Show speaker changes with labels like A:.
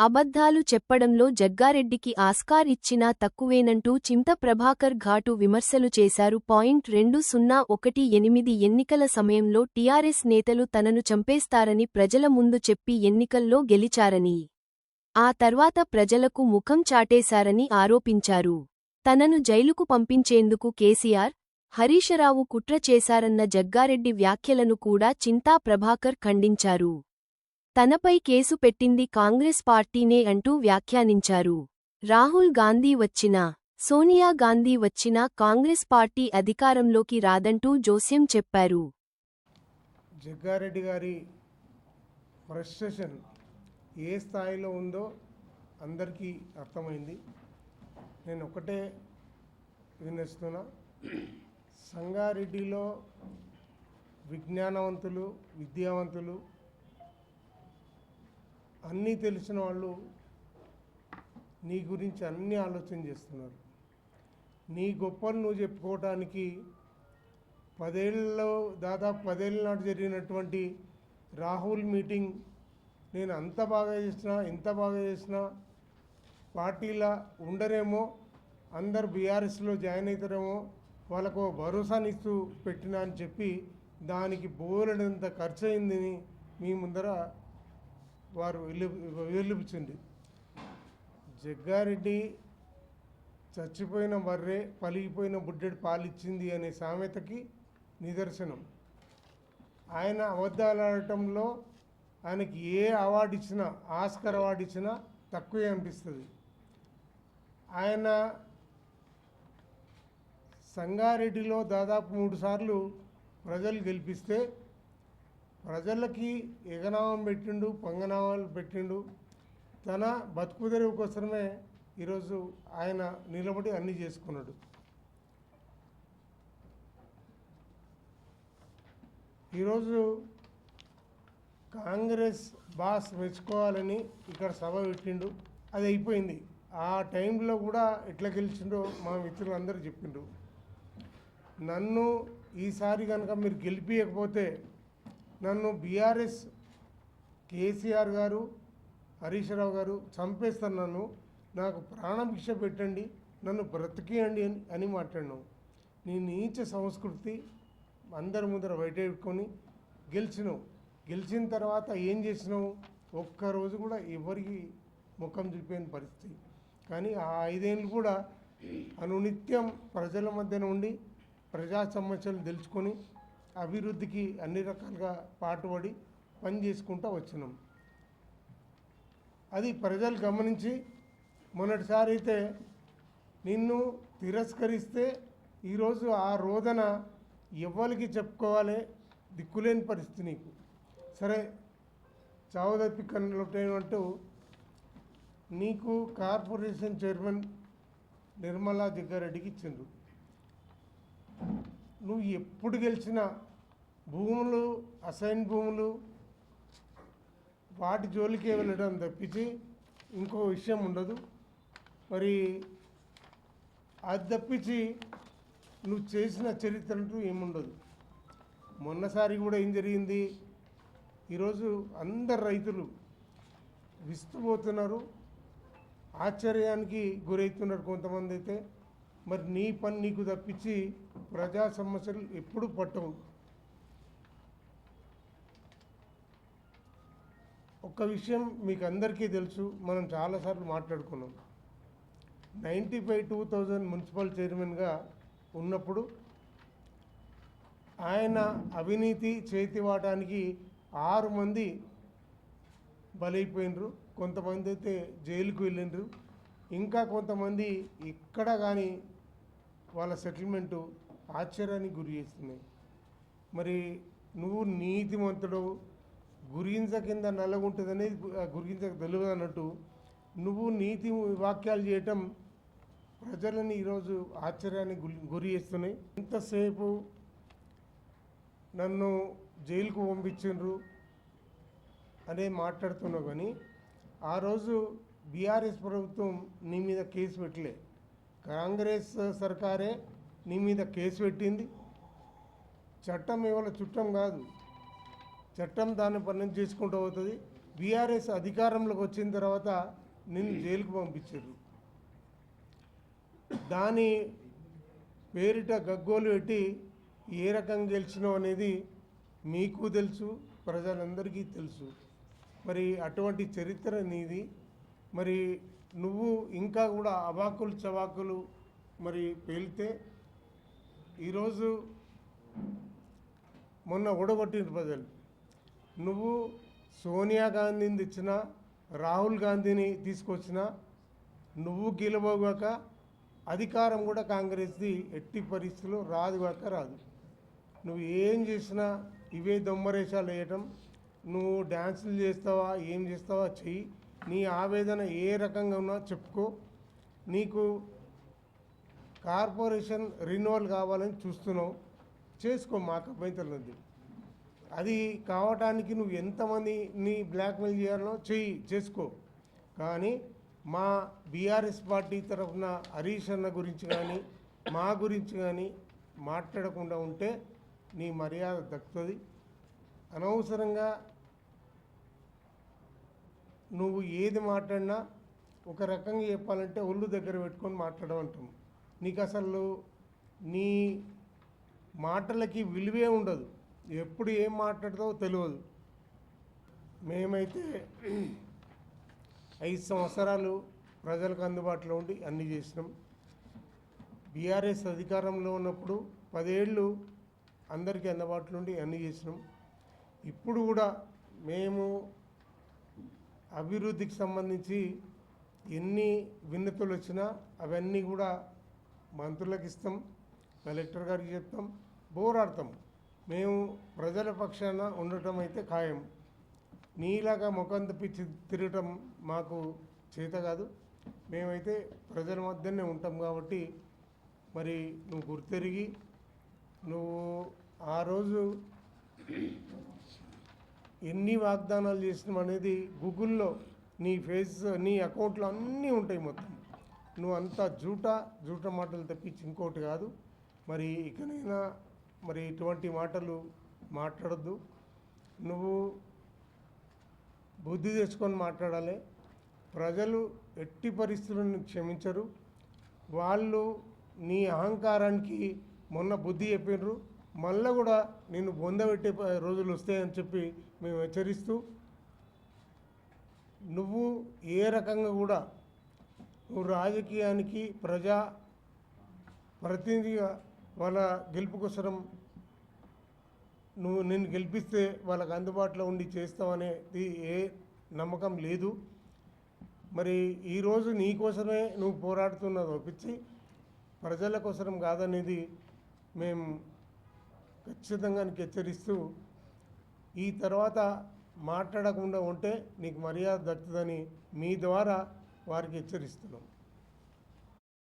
A: అబద్ధాలు చెప్పడంలో జగ్గారెడ్డికి ఆస్కార్ ఇచ్చినా తక్కువేనంటూ చింత ప్రభాకర్ ఘాటు విమర్శలు చేశారు. 2018 ఎన్నికల సమయంలో టీఆర్ఎస్ నేతలు తనను చంపేస్తారని ప్రజల ముందు చెప్పి ఎన్నికల్లో గెలిచారని, ఆ తర్వాత ప్రజలకు ముఖం చాటేశారని ఆరోపించారు. తనను జైలుకు పంపించేందుకు కేసీఆర్, హరీశరావు కుట్ర చేశారన్న జగ్గారెడ్డి వ్యాఖ్యలను కూడా చింతా ప్రభాకర్ ఖండించారు. తనపై కేసు పెట్టింది కాంగ్రెస్ పార్టీనే అంటూ వ్యాఖ్యానించారు. రాహుల్ గాంధీ వచ్చినా, సోనియా గాంధీ వచ్చినా కాంగ్రెస్ పార్టీ అధికారంలోకి రాదంటూ జోస్యం చెప్పారు.
B: జగ్గారెడ్డి గారి ఫ్రస్ట్రేషన్ ఏ స్థాయిలో ఉందో అందరికీ అర్థమైంది. నేను ఒకటే వినిస్తున్నా, సంగారెడ్డిలో విజ్ఞానవంతులు, విద్యావంతులు, అన్నీ తెలిసిన వాళ్ళు నీ గురించి అన్నీ ఆలోచన చేస్తున్నారు. నీ గొప్పలు నువ్వు చెప్పుకోవటానికి దాదాపు 10 ఏళ్ళ నాటి జరిగినటువంటి రాహుల్ మీటింగ్ నేను అంత బాగా చేసినా, ఇంత బాగా చేసినా పార్టీలా ఉండరేమో, అందరు బీఆర్ఎస్లో జాయిన్ అవుతారేమో, వాళ్ళకు భరోసానిస్తూ పెట్టినా అని చెప్పి దానికి బోలెడంత ఖర్చు అయిందని మీ ముందర వారు వెలుపుచింది. జగ్గారెడ్డి చచ్చిపోయిన బర్రె పలిగిపోయిన బుడ్డెడు పాలిచ్చింది అనే సామెతకి నిదర్శనం. ఆయన అబద్ధాలు ఆడటంలో ఆయనకి ఏ అవార్డు ఇచ్చినా, ఆస్కర్ అవార్డు ఇచ్చినా తక్కువే అనిపిస్తుంది. ఆయన సంగారెడ్డిలో దాదాపు 3 సార్లు ప్రజలు గెలిపిస్తే ప్రజలకి ఎగనామం పెట్టిండు, పంగనామాలు పెట్టిండు. తన బతుకుదెరువు కోసమే ఈరోజు ఆయన నిలబడి అన్నీ చేసుకున్నాడు. ఈరోజు కాంగ్రెస్ బాస్ మెచ్చుకోవాలని ఇక్కడ సభ పెట్టిండు, అది అయిపోయింది. ఆ టైంలో కూడా ఎట్లా గెలిచిండో మా మిత్రులందరూ చెప్పిండ్రు. నన్ను ఈసారి కనుక మీరు గెలిపించకపోతే నన్ను బీఆర్ఎస్ కేసీఆర్ గారు, హరీశరావు గారు చంపేస్తాను, నాకు ప్రాణభిక్ష పెట్టండి, నన్ను బ్రతికియండి అని మాట్లాడినావు. నీ నీచ సంస్కృతి అందరి ముందర బయటపెట్టుకొని గెలిచినావు. గెలిచిన తర్వాత ఏం చేసినావు? ఒక్కరోజు కూడా ఎవరికి ముఖం చూపేని పరిస్థితి. కానీ ఆ 5 ఏళ్ళు కూడా అనునిత్యం ప్రజల మధ్యన ఉండి ప్రజా సమస్యలు తెలుసుకొని అభివృద్ధికి అన్ని రకాలుగా పాటుపడి పని చేసుకుంటూ వచ్చినాం. అది ప్రజలు గమనించి మొన్నటిసారి అయితే నిన్ను తిరస్కరిస్తే ఈరోజు ఆ రోదన ఎవ్వరికి చెప్పుకోవాలి, దిక్కులేని పరిస్థితి నీకు. సరే, చావుదప్పి కన్నులటేమంటూ నీకు కార్పొరేషన్ చైర్మన్ నిర్మలా జగ్గారెడ్డికి ఇచ్చిండ్రు. నువ్వు ఎప్పుడు గెలిచినా భూములు, అసైన్ భూములు, వాటి జోలికే వెళ్ళడం తప్పించి ఇంకో విషయం ఉండదు. మరి అది తప్పించి నువ్వు చేసిన చరిత్ర అంటూ ఏముండదు. మొన్నసారి కూడా ఏం జరిగింది? ఈరోజు అందరు రైతులు విస్తుపోతున్నారు, ఆశ్చర్యానికి గురవుతున్నారు కొంతమంది అయితే. మరి నీ పని నీకు తప్పించి ప్రజా సమస్యలు ఎప్పుడు పట్టవు. ఒక విషయం మీకు అందరికీ తెలుసు, మనం చాలాసార్లు మాట్లాడుకున్నాం. 95-2000 మున్సిపల్ చైర్మన్గా ఉన్నప్పుడు ఆయన అవినీతి చేతివాటానికి 6 మంది బలైపోయినరు. కొంతమంది అయితే జైలుకు వెళ్ళిండ్రు. ఇంకా కొంతమంది ఇక్కడ కానీ వాళ్ళ సెటిల్మెంటు ఆశ్చర్యానికి గురి చేస్తున్నాయి. మరి నువ్వు నీతిమంతుడు, గురింజ కింద నల్లగుంటుంది అనేది గురింజకు తెలియదు అన్నట్టు నువ్వు నీతి వాక్యాలు చేయటం ప్రజలని ఈరోజు ఆశ్చర్యానికి గురి చేస్తున్నాయి. ఎంతసేపు నన్ను జైలుకు పంపించిండ్రు అనే మాట్లాడుతున్నావు, కానీ ఆ రోజు బీఆర్ఎస్ ప్రభుత్వం నీ మీద కేసు పెట్టలే, కాంగ్రెస్ సర్కారే నీ మీద కేసు పెట్టింది. చట్టం ఇవాళ చుట్టం కాదు, చట్టం దాన్ని పని చేసుకుంటూ పోతుంది. బీఆర్ఎస్ అధికారంలోకి వచ్చిన తర్వాత నిన్ను జైలుకు పంపించారు. దాని పేరిట గగ్గోలు పెట్టి ఏ రకంగా గెలిచినావు అనేది మీకు తెలుసు, ప్రజలందరికీ తెలుసు. మరి అటువంటి చరిత్ర నీది. మరి నువ్వు ఇంకా కూడా అవాకులు చవాకులు మరి పేలితే ఈరోజు మొన్న ఓడగొట్టిన ప్రజలు, నువ్వు సోనియా గాంధీని తెచ్చినా, రాహుల్ గాంధీని తీసుకొచ్చినా నువ్వు గెలవగాక అధికారం కూడా కాంగ్రెస్ది ఎట్టి పరిస్థితుల్లో రాదు. నువ్వు ఏం చేసినా ఇవే దొమ్మరేషాలు వేయటం, నువ్వు డ్యాన్సులు చేస్తావా ఏం చేస్తావా చెయ్యి, నీ ఆవేదన ఏ రకంగా ఉన్నా చెప్పుకో. నీకు కార్పొరేషన్ రెన్యువల్ కావాలని చూస్తున్నావు, చేసుకో, మాకు అభ్యంతరం ఉంది. అది కావటానికి నువ్వు ఎంతమందిని బ్లాక్మెయిల్ చేయాలో చేసుకో. కానీ మా బీఆర్ఎస్ పార్టీ తరఫున హరీష్ అన్న గురించి కానీ మా గురించి కానీ మాట్లాడకుండా ఉంటే నీ మర్యాద దక్కుతుంది. అనవసరంగా నువ్వు ఏది మాట్లాడినా ఒక రకంగా చెప్పాలంటే ఒళ్ళు దగ్గర పెట్టుకొని మాట్లాడమంటాం. నీకు అసలు నీ మాటలకి విలువే ఉండదు, ఎప్పుడు ఏం మాట్లాడతావో తెలియదు. మేమైతే 5 సంవత్సరాలు ప్రజలకు అందుబాటులో ఉండి అన్నీ చేసినాం. బీఆర్ఎస్ అధికారంలో ఉన్నప్పుడు 10 ఏళ్ళు అందరికీ అందుబాటులో ఉండి అన్నీ చేసినాం. ఇప్పుడు కూడా మేము అభివృద్ధికి సంబంధించి ఎన్ని విన్నతులు వచ్చినా అవన్నీ కూడా మంత్రులకు ఇస్తాం, కలెక్టర్ గారికి చెప్తాం, పోరాడతాం. మేము ప్రజల పక్షాన ఉండటం అయితే ఖాయం. నీలాగా ముఖం తప్పించి తిరగటం మాకు చేత కాదు. మేమైతే ప్రజల మధ్యనే ఉంటాం కాబట్టి మరి నువ్వు గుర్తెరిగి నువ్వు ఆ రోజు ఎన్ని వాగ్దానాలు చేసినాం అనేది గూగుల్లో నీ నీ అకౌంట్లో అన్నీ ఉంటాయి మొత్తం. నువ్వు అంతా జూట మాటలు తప్పించి ఇంకోటి కాదు. మరి ఇకనైనా మరి ఇటువంటి మాటలు మాట్లాడద్దు. నువ్వు బుద్ధి తెచ్చుకొని మాట్లాడాలి. ప్రజలు ఎట్టి పరిస్థితులను క్షమించరు. వాళ్ళు నీ అహంకారానికి మొన్న బుద్ధి చెప్పినారు, మళ్ళీ కూడా నిన్ను బొందబెట్టే రోజులు వస్తాయని చెప్పి మేము హెచ్చరిస్తూ, నువ్వు ఏ రకంగా కూడా నువ్వు రాజకీయానికి ప్రజా ప్రతినిధిగా వాళ్ళ గెలుపు కోసం నిన్ను గెలిపిస్తే వాళ్ళకు అందుబాటులో ఉండి చేస్తావనేది ఏ నమ్మకం లేదు. మరి ఈరోజు నీ కోసమే నువ్వు పోరాడుతున్నది ఒప్పించి ప్రజల కోసం కాదనేది మేము ఖచ్చితంగా నీకు హెచ్చరిస్తూ, ఈ తర్వాత మాట్లాడకుండా ఉంటే నీకు మర్యాద దక్కుతుందని మీ ద్వారా వారికి హెచ్చరిస్తున్నాం.